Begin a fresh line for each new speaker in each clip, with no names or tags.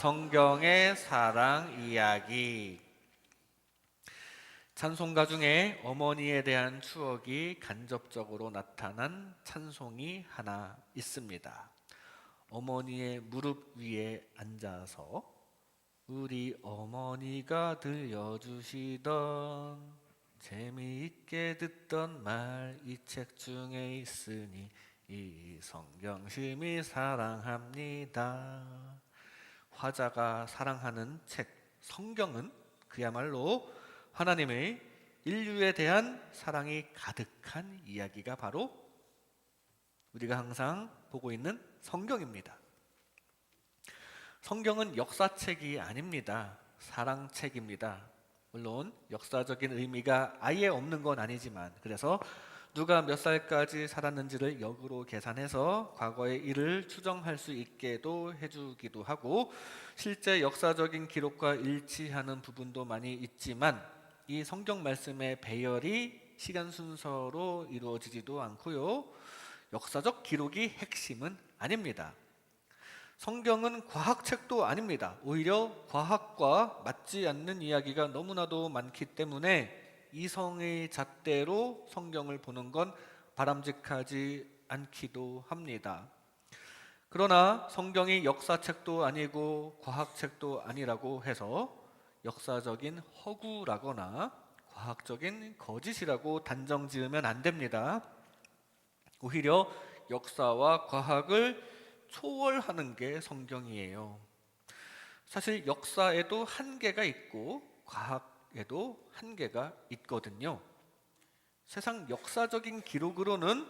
성경의 사랑 이야기. 찬송가 중에 어머니에 대한 추억이 간접적으로 나타난 찬송이 하나 있습니다. 어머니의 무릎 위에 앉아서 우리 어머니가 들려주시던 재미있게 듣던 말 이 책 중에 있으니 이 성경 심히 사랑합니다. 화자가 사랑하는 책 성경은 그야말로 하나님의 인류에 대한 사랑이 가득한 이야기가 바로 우리가 항상 보고 있는 성경입니다. 성경은 역사책이 아닙니다. 사랑책입니다. 물론 역사적인 의미가 아예 없는 건 아니지만, 그래서 누가 몇 살까지 살았는지를 역으로 계산해서 과거의 일을 추정할 수 있게도 해주기도 하고, 실제 역사적인 기록과 일치하는 부분도 많이 있지만 이 성경 말씀의 배열이 시간 순서로 이루어지지도 않고요, 역사적 기록이 핵심은 아닙니다. 성경은 과학책도 아닙니다. 오히려 과학과 맞지 않는 이야기가 너무나도 많기 때문에 이성의 잣대로 성경을 보는 건 바람직하지 않기도 합니다. 그러나 성경이 역사책도 아니고 과학책도 아니라고 해서 역사적인 허구라거나 과학적인 거짓이라고 단정 지으면 안 됩니다. 오히려 역사와 과학을 초월하는 게 성경이에요. 사실 역사에도 한계가 있고 과학에도 한계가 있거든요. 세상 역사적인 기록으로는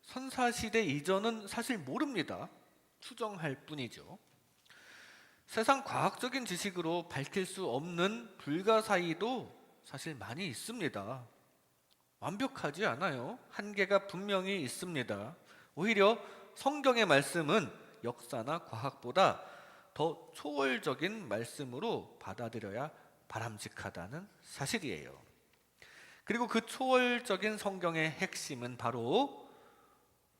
선사시대 이전은 사실 모릅니다. 추정할 뿐이죠. 세상 과학적인 지식으로 밝힐 수 없는 불가사의도 사실 많이 있습니다. 완벽하지 않아요. 한계가 분명히 있습니다. 오히려 성경의 말씀은 역사나 과학보다 더 초월적인 말씀으로 받아들여야 바람직하다는 사실이에요. 그리고 그 초월적인 성경의 핵심은 바로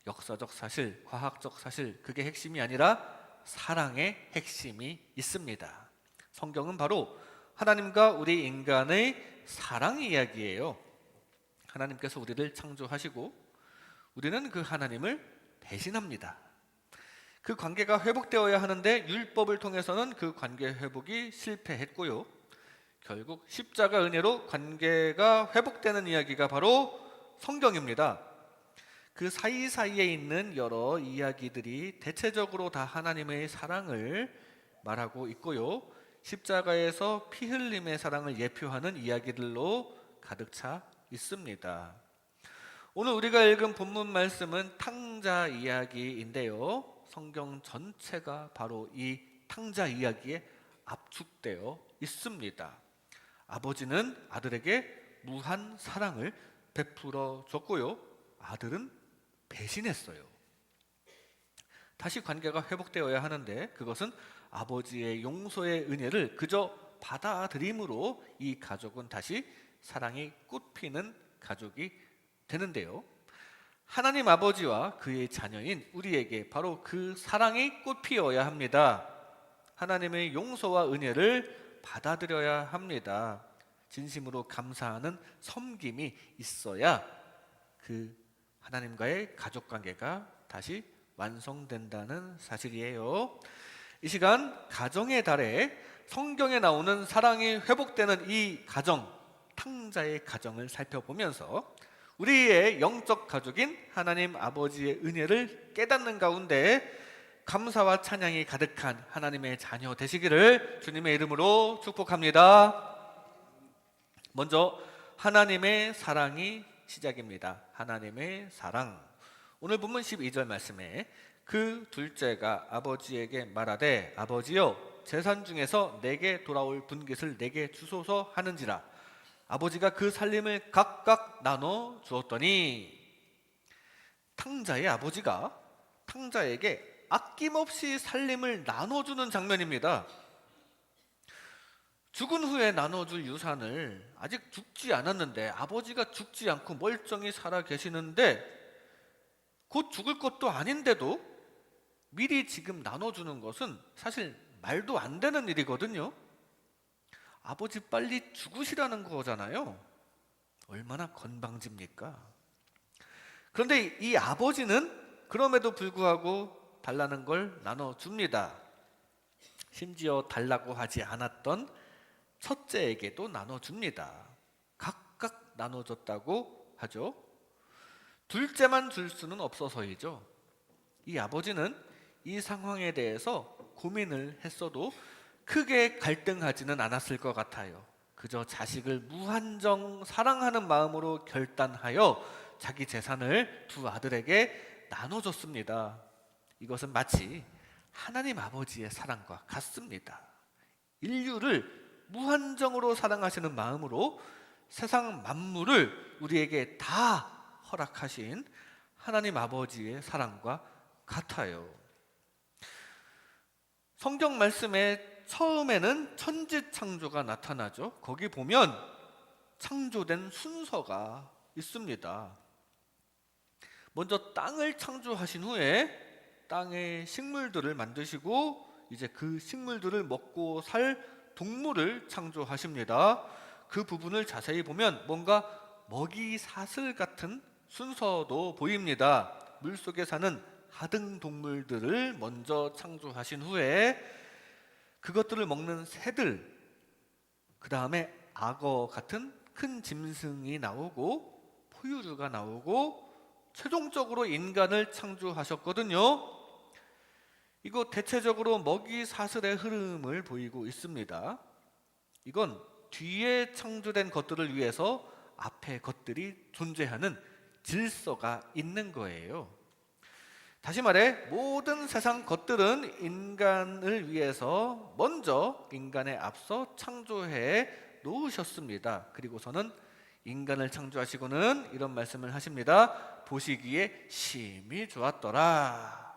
역사적 사실, 과학적 사실, 그게 핵심이 아니라 사랑의 핵심이 있습니다. 성경은 바로 하나님과 우리 인간의 사랑 이야기예요. 하나님께서 우리를 창조하시고 우리는 그 하나님을 배신합니다. 그 관계가 회복되어야 하는데 율법을 통해서는 그 관계 회복이 실패했고요, 결국 십자가 은혜로 관계가 회복되는 이야기가 바로 성경입니다. 그 사이사이에 있는 여러 이야기들이 대체적으로 다 하나님의 사랑을 말하고 있고요, 십자가에서 피 흘림의 사랑을 예표하는 이야기들로 가득 차 있습니다. 오늘 우리가 읽은 본문 말씀은 탕자 이야기인데요, 성경 전체가 바로 이 탕자 이야기에 압축되어 있습니다. 아버지는 아들에게 무한 사랑을 베풀어 줬고요, 아들은 배신했어요. 다시 관계가 회복되어야 하는데 그것은 아버지의 용서의 은혜를 그저 받아들임으로 이 가족은 다시 사랑이 꽃피는 가족이 되는데요, 하나님 아버지와 그의 자녀인 우리에게 바로 그 사랑이 꽃피어야 합니다. 하나님의 용서와 은혜를 받아들여야 합니다. 진심으로 감사하는 섬김이 있어야 그 하나님과의 가족관계가 다시 완성된다는 사실이에요. 이 시간 가정의 달에 성경에 나오는 사랑이 회복되는 이 가정, 탕자의 가정을 살펴보면서 우리의 영적 가족인 하나님 아버지의 은혜를 깨닫는 가운데 감사와 찬양이 가득한 하나님의 자녀 되시기를 주님의 이름으로 축복합니다. 먼저 하나님의 사랑이 시작입니다. 하나님의 사랑. 오늘 본문 12절 말씀에 그 둘째가 아버지에게 말하되 아버지여 재산 중에서 내게 돌아올 분깃을 내게 주소서 하는지라. 아버지가 그 살림을 각각 나눠 주었더니, 탕자의 아버지가 탕자에게 아낌없이 살림을 나눠주는 장면입니다. 죽은 후에 나눠줄 유산을 아직 죽지 않았는데, 아버지가 죽지 않고 멀쩡히 살아 계시는데 곧 죽을 것도 아닌데도 미리 지금 나눠주는 것은 사실 말도 안 되는 일이거든요. 아버지 빨리 죽으시라는 거잖아요. 얼마나 건방집니까? 그런데 이 아버지는 그럼에도 불구하고 달라는 걸 나눠줍니다. 심지어 달라고 하지 않았던 첫째에게도 나눠줍니다. 각각 나눠줬다고 하죠. 둘째만 줄 수는 없어서이죠. 이 아버지는 이 상황에 대해서 고민을 했어도 크게 갈등하지는 않았을 것 같아요. 그저 자식을 무한정 사랑하는 마음으로 결단하여 자기 재산을 두 아들에게 나눠줬습니다. 이것은 마치 하나님 아버지의 사랑과 같습니다. 인류를 무한정으로 사랑하시는 마음으로 세상 만물을 우리에게 다 허락하신 하나님 아버지의 사랑과 같아요. 성경 말씀에 처음에는 천지창조가 나타나죠. 거기 보면 창조된 순서가 있습니다. 먼저 땅을 창조하신 후에 땅의 식물들을 만드시고 이제 그 식물들을 먹고 살 동물을 창조하십니다. 그 부분을 자세히 보면 뭔가 먹이 사슬 같은 순서도 보입니다. 물속에 사는 하등 동물들을 먼저 창조하신 후에 그것들을 먹는 새들, 그 다음에 악어 같은 큰 짐승이 나오고 포유류가 나오고 최종적으로 인간을 창조하셨거든요. 이거 대체적으로 먹이 사슬의 흐름을 보이고 있습니다. 이건 뒤에 창조된 것들을 위해서 앞에 것들이 존재하는 질서가 있는 거예요. 다시 말해 모든 세상 것들은 인간을 위해서 먼저 인간에 앞서 창조해 놓으셨습니다. 그리고서는 인간을 창조하시고는 이런 말씀을 하십니다. 보시기에 심히 좋았더라.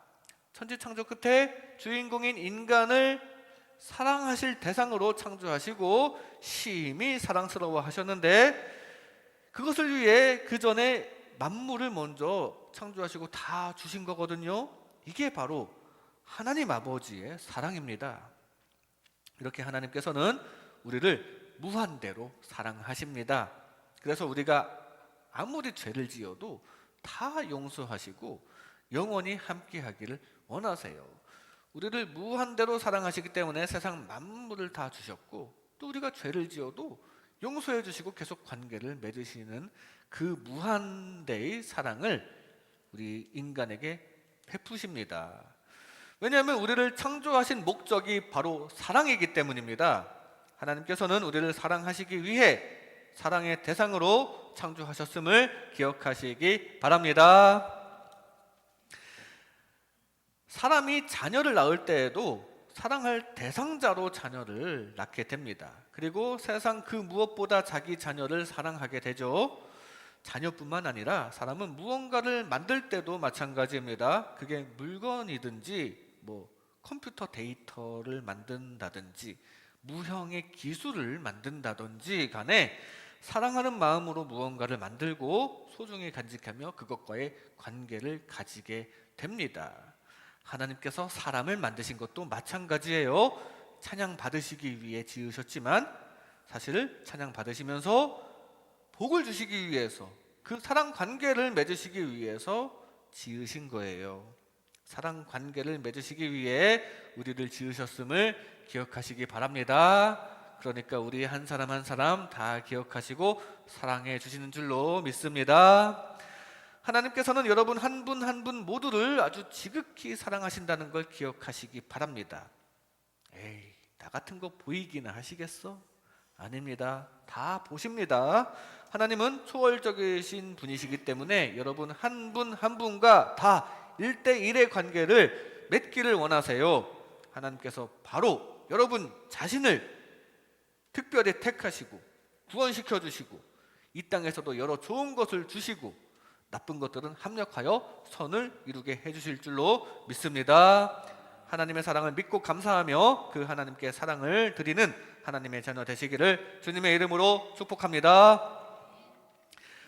천지창조 끝에 주인공인 인간을 사랑하실 대상으로 창조하시고 심히 사랑스러워 하셨는데 그것을 위해 그 전에 만물을 먼저 창조하시고 다 주신 거거든요. 이게 바로 하나님 아버지의 사랑입니다. 이렇게 하나님께서는 우리를 무한대로 사랑하십니다. 그래서 우리가 아무리 죄를 지어도 다 용서하시고 영원히 함께하기를 원하세요. 우리를 무한대로 사랑하시기 때문에 세상 만물을 다 주셨고 또 우리가 죄를 지어도 용서해 주시고 계속 관계를 맺으시는 그 무한대의 사랑을 우리 인간에게 베푸십니다. 왜냐하면 우리를 창조하신 목적이 바로 사랑이기 때문입니다. 하나님께서는 우리를 사랑하시기 위해 사랑의 대상으로 창조하셨음을 기억하시기 바랍니다. 사람이 자녀를 낳을 때에도 사랑할 대상자로 자녀를 낳게 됩니다. 그리고 세상 그 무엇보다 자기 자녀를 사랑하게 되죠. 자녀뿐만 아니라 사람은 무언가를 만들 때도 마찬가지입니다. 그게 물건이든지 컴퓨터 데이터를 만든다든지 무형의 기술을 만든다든지 간에 사랑하는 마음으로 무언가를 만들고 소중히 간직하며 그것과의 관계를 가지게 됩니다. 하나님께서 사람을 만드신 것도 마찬가지예요. 찬양 받으시기 위해 지으셨지만 사실 찬양 받으시면서 복을 주시기 위해서 그 사랑 관계를 맺으시기 위해서 지으신 거예요. 사랑 관계를 맺으시기 위해 우리를 지으셨음을 기억하시기 바랍니다. 그러니까 우리 한 사람 한 사람 다 기억하시고 사랑해 주시는 줄로 믿습니다. 하나님께서는 여러분 한 분 한 분 모두를 아주 지극히 사랑하신다는 걸 기억하시기 바랍니다. 에이, 나 같은 거 보이기나 하시겠어? 아닙니다. 다 보십니다. 하나님은 초월적이신 분이시기 때문에 여러분 한 분 한 분과 다 1대1의 관계를 맺기를 원하세요. 하나님께서 바로 여러분 자신을 특별히 택하시고 구원시켜 주시고 이 땅에서도 여러 좋은 것을 주시고 나쁜 것들은 합력하여 선을 이루게 해주실 줄로 믿습니다. 하나님의 사랑을 믿고 감사하며 그 하나님께 사랑을 드리는 하나님의 자녀 되시기를 주님의 이름으로 축복합니다.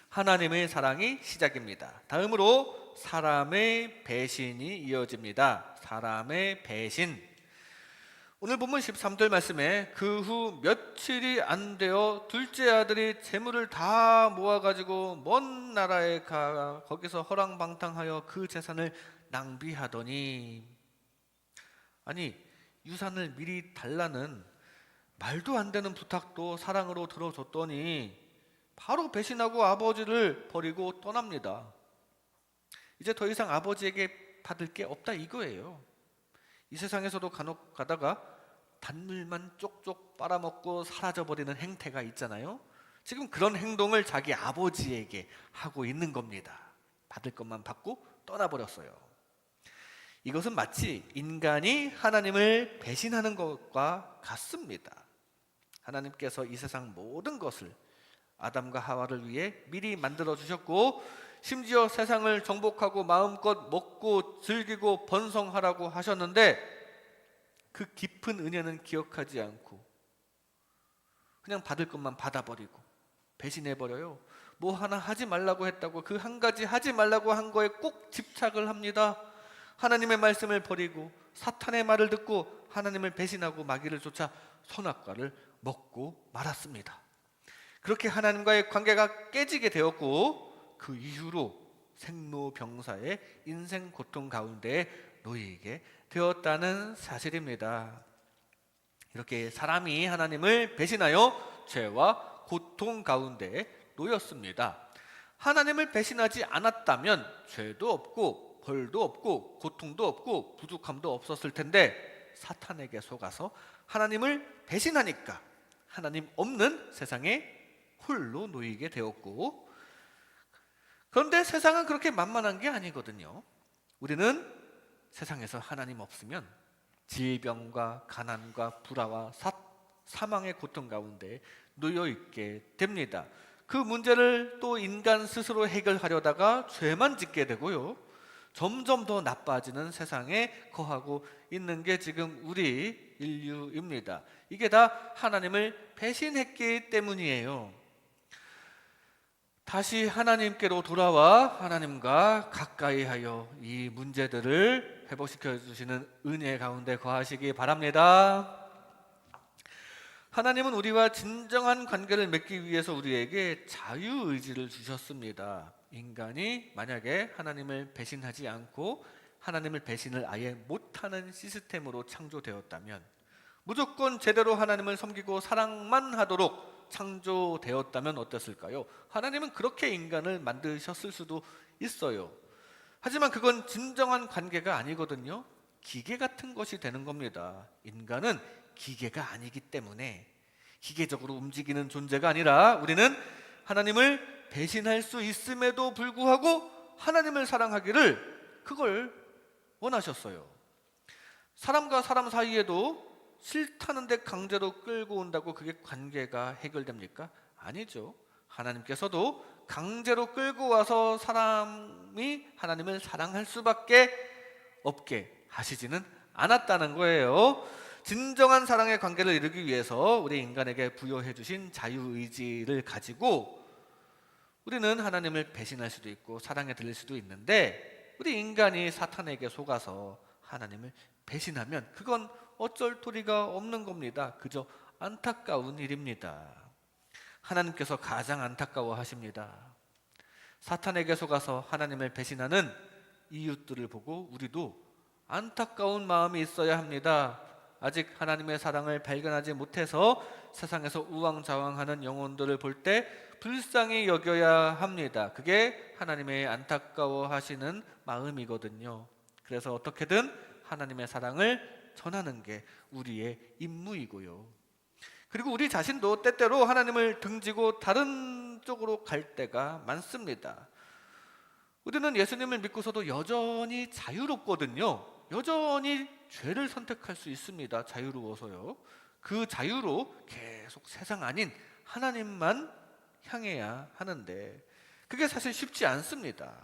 하나님의 사랑이 시작입니다. 다음으로 사람의 배신이 이어집니다. 사람의 배신. 오늘 본문 13절 말씀에 그 후 며칠이 안 되어 둘째 아들이 재물을 다 모아가지고 먼 나라에 가 거기서 허랑방탕하여 그 재산을 낭비하더니, 아니 유산을 미리 달라는 말도 안 되는 부탁도 사랑으로 들어줬더니 바로 배신하고 아버지를 버리고 떠납니다. 이제 더 이상 아버지에게 받을 게 없다 이거예요. 이 세상에서도 간혹 가다가 단물만 쪽쪽 빨아먹고 사라져버리는 행태가 있잖아요. 지금 그런 행동을 자기 아버지에게 하고 있는 겁니다. 받을 것만 받고 떠나버렸어요. 이것은 마치 인간이 하나님을 배신하는 것과 같습니다. 하나님께서 이 세상 모든 것을 아담과 하와를 위해 미리 만들어 주셨고, 심지어 세상을 정복하고 마음껏 먹고 즐기고 번성하라고 하셨는데 그 깊은 은혜는 기억하지 않고 그냥 받을 것만 받아버리고 배신해버려요. 뭐 하나 하지 말라고 했다고 그 한 가지 하지 말라고 한 거에 꼭 집착을 합니다. 하나님의 말씀을 버리고 사탄의 말을 듣고 하나님을 배신하고 마귀를 쫓아 선악과를 먹고 말았습니다. 그렇게 하나님과의 관계가 깨지게 되었고, 그 이후로 생로병사의 인생 고통 가운데 놓이게 되었다는 사실입니다. 이렇게 사람이 하나님을 배신하여 죄와 고통 가운데 놓였습니다. 하나님을 배신하지 않았다면 죄도 없고 벌도 없고 고통도 없고 부족함도 없었을 텐데, 사탄에게 속아서 하나님을 배신하니까 하나님 없는 세상에 홀로 놓이게 되었고, 그런데 세상은 그렇게 만만한 게 아니거든요. 우리는 세상에서 하나님 없으면 질병과 가난과 불화와 사망의 고통 가운데 놓여 있게 됩니다. 그 문제를 또 인간 스스로 해결하려다가 죄만 짓게 되고요, 점점 더 나빠지는 세상에 거하고 있는 게 지금 우리 인류입니다. 이게 다 하나님을 배신했기 때문이에요. 다시 하나님께로 돌아와 하나님과 가까이 하여 이 문제들을 회복시켜 주시는 은혜 가운데 거하시기 바랍니다. 하나님은 우리와 진정한 관계를 맺기 위해서 우리에게 자유의지를 주셨습니다. 인간이 만약에 하나님을 배신하지 않고 하나님을 배신을 아예 못하는 시스템으로 창조되었다면, 무조건 제대로 하나님을 섬기고 사랑만 하도록 창조되었다면 어땠을까요? 하나님은 그렇게 인간을 만드셨을 수도 있어요. 하지만 그건 진정한 관계가 아니거든요. 기계 같은 것이 되는 겁니다. 인간은 기계가 아니기 때문에 기계적으로 움직이는 존재가 아니라, 우리는 하나님을 배신할 수 있음에도 불구하고 하나님을 사랑하기를, 그걸 원하셨어요. 사람과 사람 사이에도 싫다는데 강제로 끌고 온다고 그게 관계가 해결됩니까? 아니죠. 하나님께서도 강제로 끌고 와서 사람이 하나님을 사랑할 수밖에 없게 하시지는 않았다는 거예요. 진정한 사랑의 관계를 이루기 위해서 우리 인간에게 부여해 주신 자유의지를 가지고 우리는 하나님을 배신할 수도 있고 사랑에 들릴 수도 있는데, 우리 인간이 사탄에게 속아서 하나님을 배신하면 그건 어쩔 도리가 없는 겁니다. 그저 안타까운 일입니다. 하나님께서 가장 안타까워하십니다. 사탄에게 속아서 하나님을 배신하는 이웃들을 보고 우리도 안타까운 마음이 있어야 합니다. 아직 하나님의 사랑을 발견하지 못해서 세상에서 우왕좌왕하는 영혼들을 볼 때 불쌍히 여겨야 합니다. 그게 하나님의 안타까워하시는 마음이거든요. 그래서 어떻게든 하나님의 사랑을 전하는 게 우리의 임무이고요. 그리고 우리 자신도 때때로 하나님을 등지고 다른 쪽으로 갈 때가 많습니다. 우리는 예수님을 믿고서도 여전히 자유롭거든요. 여전히 죄를 선택할 수 있습니다. 자유로워서요. 그 자유로 계속 세상 아닌 하나님만 향해야 하는데 그게 사실 쉽지 않습니다.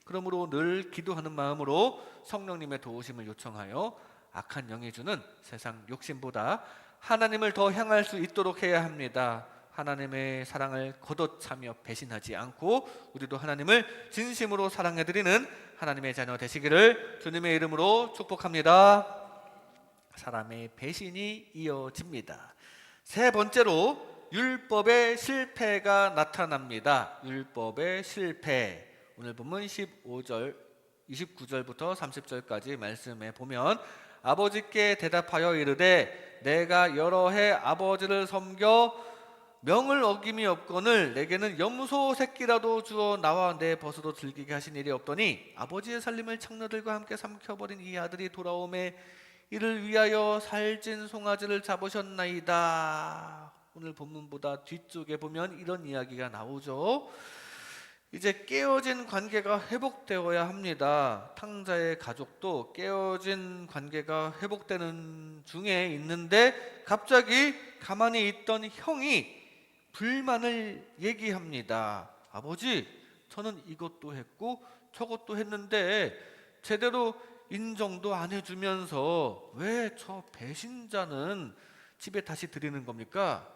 그러므로 늘 기도하는 마음으로 성령님의 도우심을 요청하여 악한 영이 주는 세상 욕심보다 하나님을 더 향할 수 있도록 해야 합니다. 하나님의 사랑을 걷어차며 배신하지 않고 우리도 하나님을 진심으로 사랑해드리는 하나님의 자녀 되시기를 주님의 이름으로 축복합니다. 사람의 배신이 이어집니다. 세 번째로 율법의 실패가 나타납니다. 율법의 실패. 오늘 본문 15절, 29절부터 30절까지 말씀에 보면 아버지께 대답하여 이르되 내가 여러 해 아버지를 섬겨 명을 어김이 없거늘 내게는 염소 새끼라도 주어 나와 내 벗으로 즐기게 하신 일이 없더니 아버지의 살림을 창녀들과 함께 삼켜버린 이 아들이 돌아오매 이를 위하여 살찐 송아지를 잡으셨나이다. 오늘 본문보다 뒤쪽에 보면 이런 이야기가 나오죠. 이제 깨어진 관계가 회복되어야 합니다. 탕자의 가족도 깨어진 관계가 회복되는 중에 있는데 갑자기 가만히 있던 형이 불만을 얘기합니다. 아버지, 저는 이것도 했고 저것도 했는데 제대로 인정도 안 해주면서 왜 저 배신자는 집에 다시 들이는 겁니까?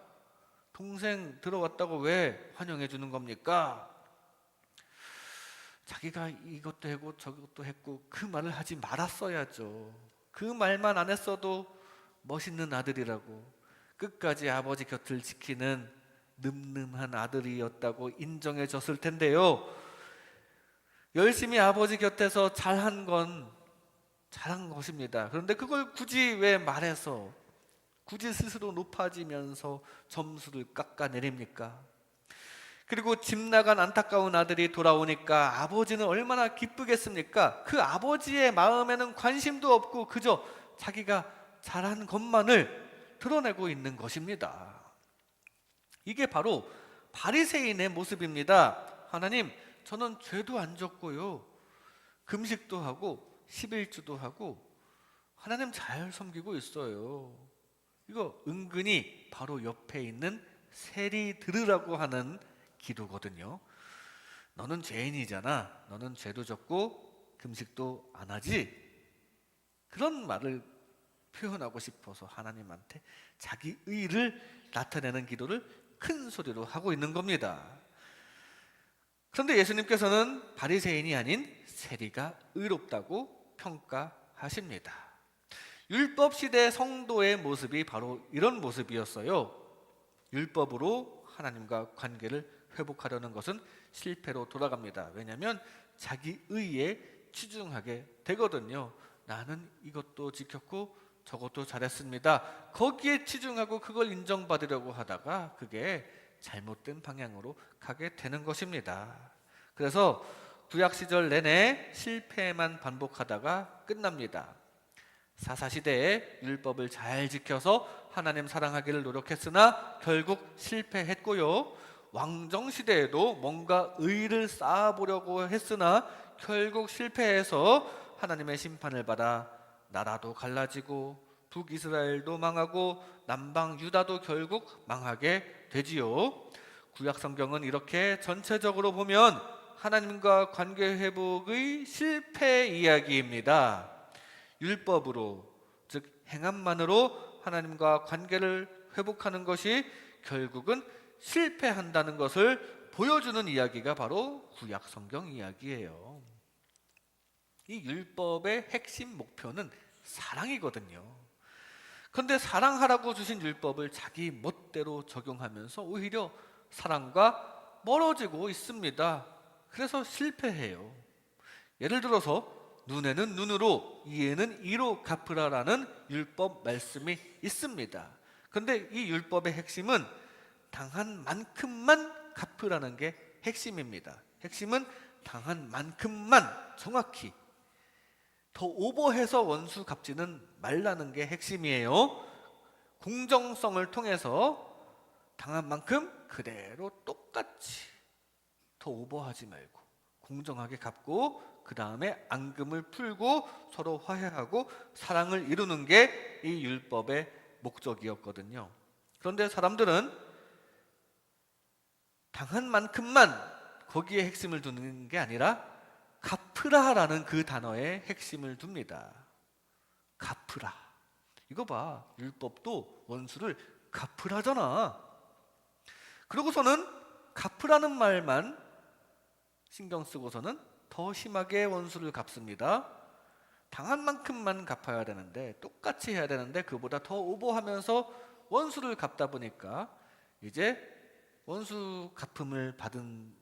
동생 들어왔다고 왜 환영해 주는 겁니까? 자기가 이것도 했고 저것도 했고 그 말을 하지 말았어야죠. 그 말만 안 했어도 멋있는 아들이라고 끝까지 아버지 곁을 지키는 늠름한 아들이었다고 인정해 줬을 텐데요. 열심히 아버지 곁에서 잘한 것입니다. 그런데 그걸 굳이 왜 말해서 굳이 스스로 높아지면서 점수를 깎아내립니까? 그리고 집 나간 안타까운 아들이 돌아오니까 아버지는 얼마나 기쁘겠습니까? 그 아버지의 마음에는 관심도 없고 그저 자기가 잘한 것만을 드러내고 있는 것입니다. 이게 바로 바리새인의 모습입니다. 하나님, 저는 죄도 안 졌고요, 금식도 하고 11주도 하고 하나님 잘 섬기고 있어요. 이거 은근히 바로 옆에 있는 세리 들으라고 하는 기도거든요. 너는 죄인이잖아. 너는 죄도 졌고 금식도 안 하지. 그런 말을 표현하고 싶어서 하나님한테 자기 의를 나타내는 기도를 큰 소리로 하고 있는 겁니다. 그런데 예수님께서는 바리새인이 아닌 세리가 의롭다고 평가하십니다. 율법 시대 성도의 모습이 바로 이런 모습이었어요. 율법으로 하나님과 관계를 회복하려는 것은 실패로 돌아갑니다. 왜냐하면 자기 의에 치중하게 되거든요. 나는 이것도 지켰고 저것도 잘했습니다. 거기에 치중하고 그걸 인정받으려고 하다가 그게 잘못된 방향으로 가게 되는 것입니다. 그래서 구약 시절 내내 실패만 반복하다가 끝납니다. 사사시대에 율법을 잘 지켜서 하나님 사랑하기를 노력했으나 결국 실패했고요. 왕정시대에도 뭔가 의를 쌓아보려고 했으나 결국 실패해서 하나님의 심판을 받아 나라도 갈라지고 북이스라엘도 망하고 남방 유다도 결국 망하게 되지요. 구약 성경은 이렇게 전체적으로 보면 하나님과 관계 회복의 실패 이야기입니다. 율법으로, 즉 행함만으로 하나님과 관계를 회복하는 것이 결국은 실패한다는 것을 보여주는 이야기가 바로 구약 성경 이야기예요. 이 율법의 핵심 목표는 사랑이거든요. 그런데 사랑하라고 주신 율법을 자기 멋대로 적용하면서 오히려 사랑과 멀어지고 있습니다. 그래서 실패해요. 예를 들어서 눈에는 눈으로, 이에는 이로 갚으라라는 율법 말씀이 있습니다. 그런데 이 율법의 핵심은 당한 만큼만 갚으라는 게 핵심입니다. 핵심은 당한 만큼만 정확히, 더 오버해서 원수 갚지는 말라는 게 핵심이에요. 공정성을 통해서 당한 만큼 그대로 똑같이, 더 오버하지 말고 공정하게 갚고 그 다음에 앙금을 풀고 서로 화해하고 사랑을 이루는 게 이 율법의 목적이었거든요. 그런데 사람들은 당한 만큼만 거기에 핵심을 두는 게 아니라 갚으라라는 그 단어에 핵심을 둡니다. 갚으라. 이거 봐, 율법도 원수를 갚으라잖아. 그러고서는 갚으라는 말만 신경 쓰고서는 더 심하게 원수를 갚습니다. 당한 만큼만 갚아야 되는데, 똑같이 해야 되는데 그보다 더 오버하면서 원수를 갚다 보니까 이제 원수 갚음을 받은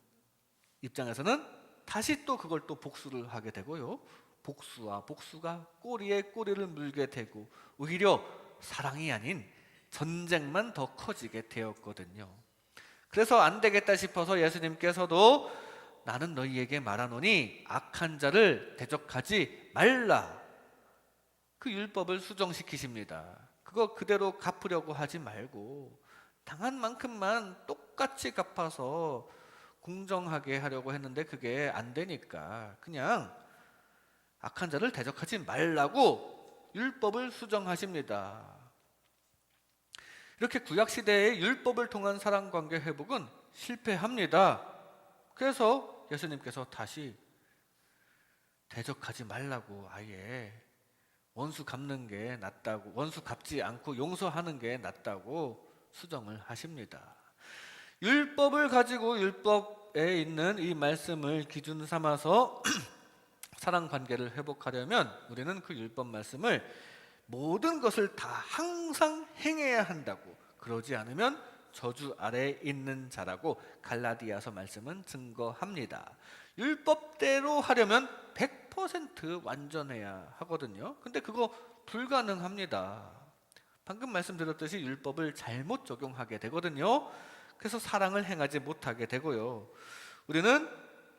입장에서는 다시 또 그걸 또 복수를 하게 되고요. 복수와 복수가 꼬리에 꼬리를 물게 되고 오히려 사랑이 아닌 전쟁만 더 커지게 되었거든요. 그래서 안 되겠다 싶어서 예수님께서도 나는 너희에게 말하노니 악한 자를 대적하지 말라. 그 율법을 수정시키십니다. 그거 그대로 갚으려고 하지 말고 당한 만큼만 똑같이 갚아서 공정하게 하려고 했는데 그게 안 되니까 그냥 악한 자를 대적하지 말라고 율법을 수정하십니다. 이렇게 구약시대의 율법을 통한 사랑관계 회복은 실패합니다. 그래서 예수님께서 다시 대적하지 말라고 아예 원수 갚는 게 낫다고, 원수 갚지 않고 용서하는 게 낫다고 수정을 하십니다. 율법을 가지고 율법에 있는 이 말씀을 기준 삼아서 사랑 관계를 회복하려면 우리는 그 율법 말씀을 모든 것을 다 항상 행해야 한다고, 그러지 않으면 저주 아래에 있는 자라고 갈라디아서 말씀은 증거합니다. 율법대로 하려면 100% 완전해야 하거든요. 근데 그거 불가능합니다. 방금 말씀드렸듯이 율법을 잘못 적용하게 되거든요. 그래서 사랑을 행하지 못하게 되고요. 우리는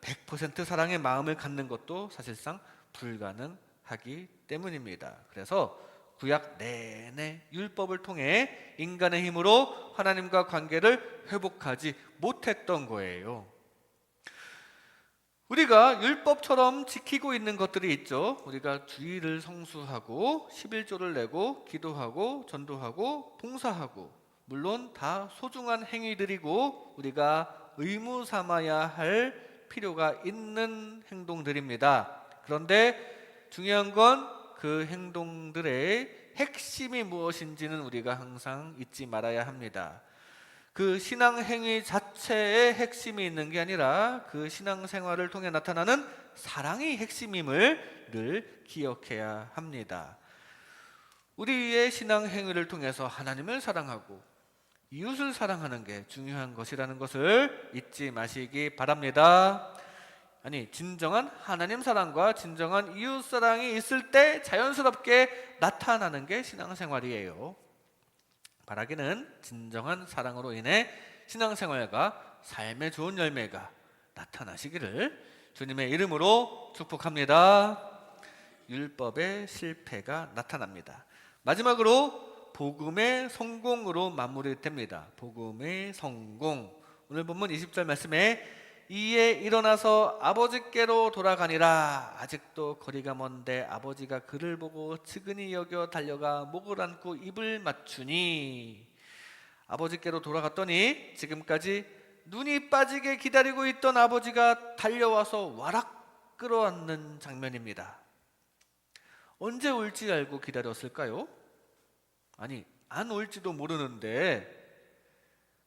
100% 사랑의 마음을 갖는 것도 사실상 불가능하기 때문입니다. 그래서 구약 내내 율법을 통해 인간의 힘으로 하나님과 관계를 회복하지 못했던 거예요. 우리가 율법처럼 지키고 있는 것들이 있죠. 우리가 주일을 성수하고 11조를 내고 기도하고 전도하고 봉사하고, 물론 다 소중한 행위들이고 우리가 의무 삼아야 할 필요가 있는 행동들입니다. 그런데 중요한 건 그 행동들의 핵심이 무엇인지는 우리가 항상 잊지 말아야 합니다. 그 신앙 행위 자체에 핵심이 있는 게 아니라 그 신앙 생활을 통해 나타나는 사랑이 핵심임을 늘 기억해야 합니다. 우리의 신앙 행위를 통해서 하나님을 사랑하고 이웃을 사랑하는 게 중요한 것이라는 것을 잊지 마시기 바랍니다. 아니, 진정한 하나님 사랑과 진정한 이웃 사랑이 있을 때 자연스럽게 나타나는 게 신앙생활이에요. 바라기는 진정한 사랑으로 인해 신앙생활과 삶의 좋은 열매가 나타나시기를 주님의 이름으로 축복합니다. 율법의 실패가 나타납니다. 마지막으로 복음의 성공으로 마무리됩니다. 복음의 성공. 오늘 본문 20절 말씀에 이에 일어나서 아버지께로 돌아가니라. 아직도 거리가 먼데 아버지가 그를 보고 측은히 여겨 달려가 목을 안고 입을 맞추니. 아버지께로 돌아갔더니 지금까지 눈이 빠지게 기다리고 있던 아버지가 달려와서 와락 끌어안는 장면입니다. 언제 올지 알고 기다렸을까요? 아니, 안 올지도 모르는데,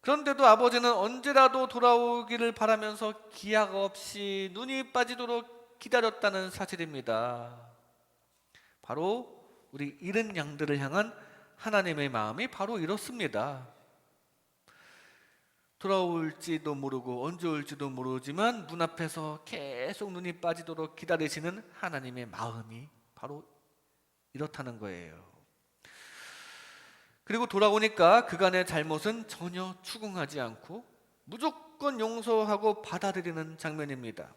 그런데도 아버지는 언제라도 돌아오기를 바라면서 기약 없이 눈이 빠지도록 기다렸다는 사실입니다. 바로 우리 잃은 양들을 향한 하나님의 마음이 바로 이렇습니다. 돌아올지도 모르고 언제 올지도 모르지만 눈앞에서 계속 눈이 빠지도록 기다리시는 하나님의 마음이 바로 이렇다는 거예요. 그리고 돌아오니까 그간의 잘못은 전혀 추궁하지 않고 무조건 용서하고 받아들이는 장면입니다.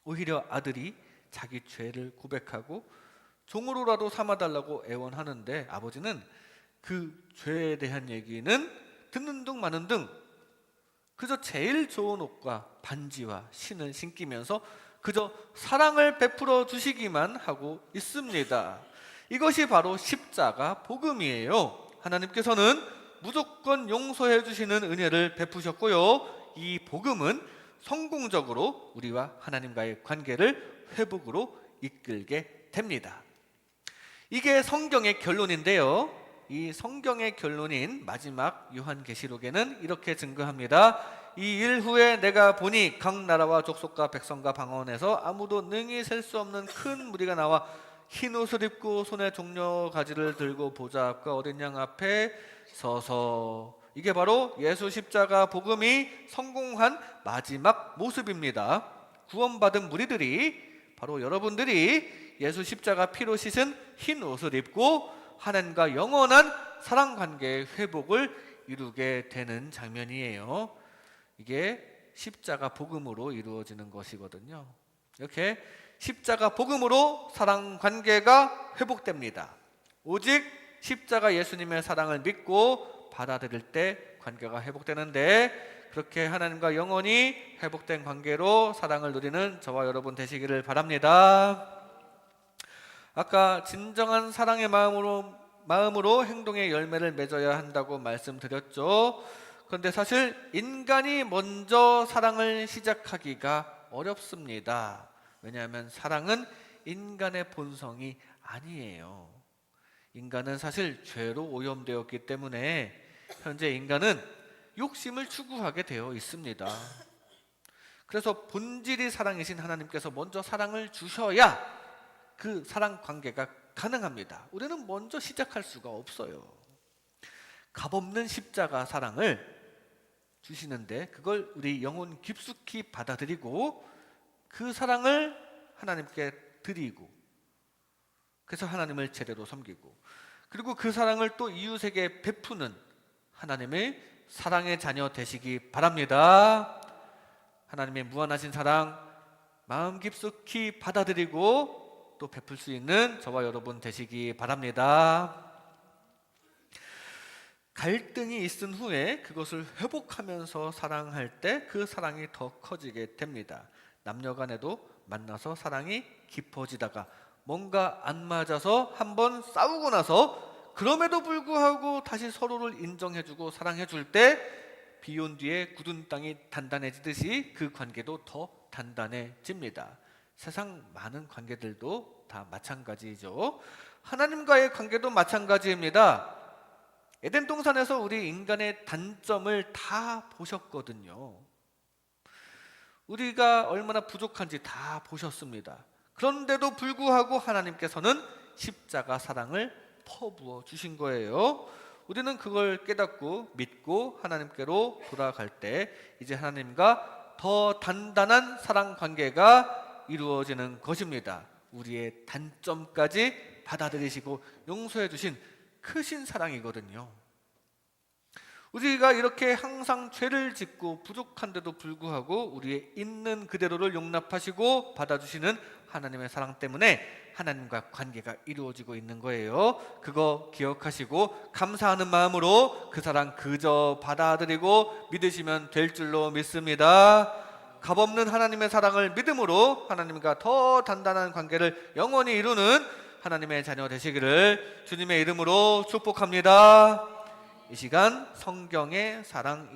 오히려 아들이 자기 죄를 고백하고 종으로라도 삼아달라고 애원하는데 아버지는 그 죄에 대한 얘기는 듣는 둥 마는 둥 그저 제일 좋은 옷과 반지와 신을 신기면서 그저 사랑을 베풀어 주시기만 하고 있습니다. 이것이 바로 십자가 복음이에요. 하나님께서는 무조건 용서해 주시는 은혜를 베푸셨고요. 이 복음은 성공적으로 우리와 하나님과의 관계를 회복으로 이끌게 됩니다. 이게 성경의 결론인데요. 이 성경의 결론인 마지막 요한계시록에는 이렇게 증거합니다. 이 일 후에 내가 보니 각 나라와 족속과 백성과 방언에서 아무도 능히 셀 수 없는 큰 무리가 나와 흰 옷을 입고 손에 종려 가지를 들고 보좌 앞과 어린 양 앞에 서서, 이게 바로 예수 십자가 복음이 성공한 마지막 모습입니다. 구원받은 무리들이, 바로 여러분들이 예수 십자가 피로 씻은 흰 옷을 입고 하나님과 영원한 사랑 관계의 회복을 이루게 되는 장면이에요. 이게 십자가 복음으로 이루어지는 것이거든요. 이렇게 십자가 복음으로 사랑 관계가 회복됩니다. 오직 십자가 예수님의 사랑을 믿고 받아들일 때 관계가 회복되는데, 그렇게 하나님과 영원히 회복된 관계로 사랑을 누리는 저와 여러분 되시기를 바랍니다. 아까 진정한 사랑의 마음으로 행동의 열매를 맺어야 한다고 말씀드렸죠. 그런데 사실 인간이 먼저 사랑을 시작하기가 어렵습니다. 왜냐하면 사랑은 인간의 본성이 아니에요. 인간은 사실 죄로 오염되었기 때문에 현재 인간은 욕심을 추구하게 되어 있습니다. 그래서 본질이 사랑이신 하나님께서 먼저 사랑을 주셔야 그 사랑 관계가 가능합니다. 우리는 먼저 시작할 수가 없어요. 값없는 십자가 사랑을 주시는데 그걸 우리 영혼 깊숙이 받아들이고 그 사랑을 하나님께 드리고, 그래서 하나님을 제대로 섬기고, 그리고 그 사랑을 또 이웃에게 베푸는 하나님의 사랑의 자녀 되시기 바랍니다. 하나님의 무한하신 사랑 마음 깊숙이 받아들이고 또 베풀 수 있는 저와 여러분 되시기 바랍니다. 갈등이 있은 후에 그것을 회복하면서 사랑할 때 그 사랑이 더 커지게 됩니다. 남녀 간에도 만나서 사랑이 깊어지다가 뭔가 안 맞아서 한번 싸우고 나서 그럼에도 불구하고 다시 서로를 인정해주고 사랑해줄 때 비 온 뒤에 굳은 땅이 단단해지듯이 그 관계도 더 단단해집니다. 세상 많은 관계들도 다 마찬가지죠. 하나님과의 관계도 마찬가지입니다. 에덴 동산에서 우리 인간의 단점을 다 보셨거든요. 우리가 얼마나 부족한지 다 보셨습니다. 그런데도 불구하고 하나님께서는 십자가 사랑을 퍼부어 주신 거예요. 우리는 그걸 깨닫고 믿고 하나님께로 돌아갈 때 이제 하나님과 더 단단한 사랑 관계가 이루어지는 것입니다. 우리의 단점까지 받아들이시고 용서해 주신 크신 사랑이거든요. 우리가 이렇게 항상 죄를 짓고 부족한데도 불구하고 우리의 있는 그대로를 용납하시고 받아주시는 하나님의 사랑 때문에 하나님과 관계가 이루어지고 있는 거예요. 그거 기억하시고 감사하는 마음으로 그 사랑 그저 받아들이고 믿으시면 될 줄로 믿습니다. 값없는 하나님의 사랑을 믿음으로 하나님과 더 단단한 관계를 영원히 이루는 하나님의 자녀 되시기를 주님의 이름으로 축복합니다. 이 시간 성경의 사랑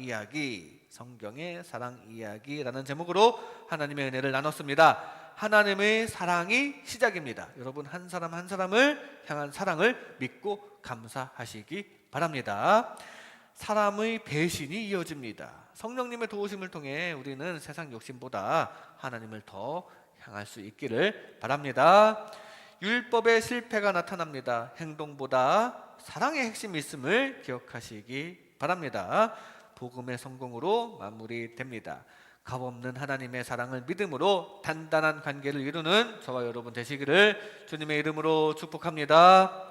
이야기라는 제목으로 하나님의 은혜를 나눴습니다. 하나님의 사랑이 시작입니다. 여러분 한 사람 한 사람을 향한 사랑을 믿고 감사하시기 바랍니다. 사람의 배신이 이어집니다. 성령님의 도우심을 통해 우리는 세상 욕심보다 하나님을 더 향할 수 있기를 바랍니다. 율법의 실패가 나타납니다. 행동보다 사랑의 핵심이 있음을 기억하시기 바랍니다. 복음의 성공으로 마무리됩니다. 값없는 하나님의 사랑을 믿음으로 단단한 관계를 이루는 저와 여러분 되시기를 주님의 이름으로 축복합니다.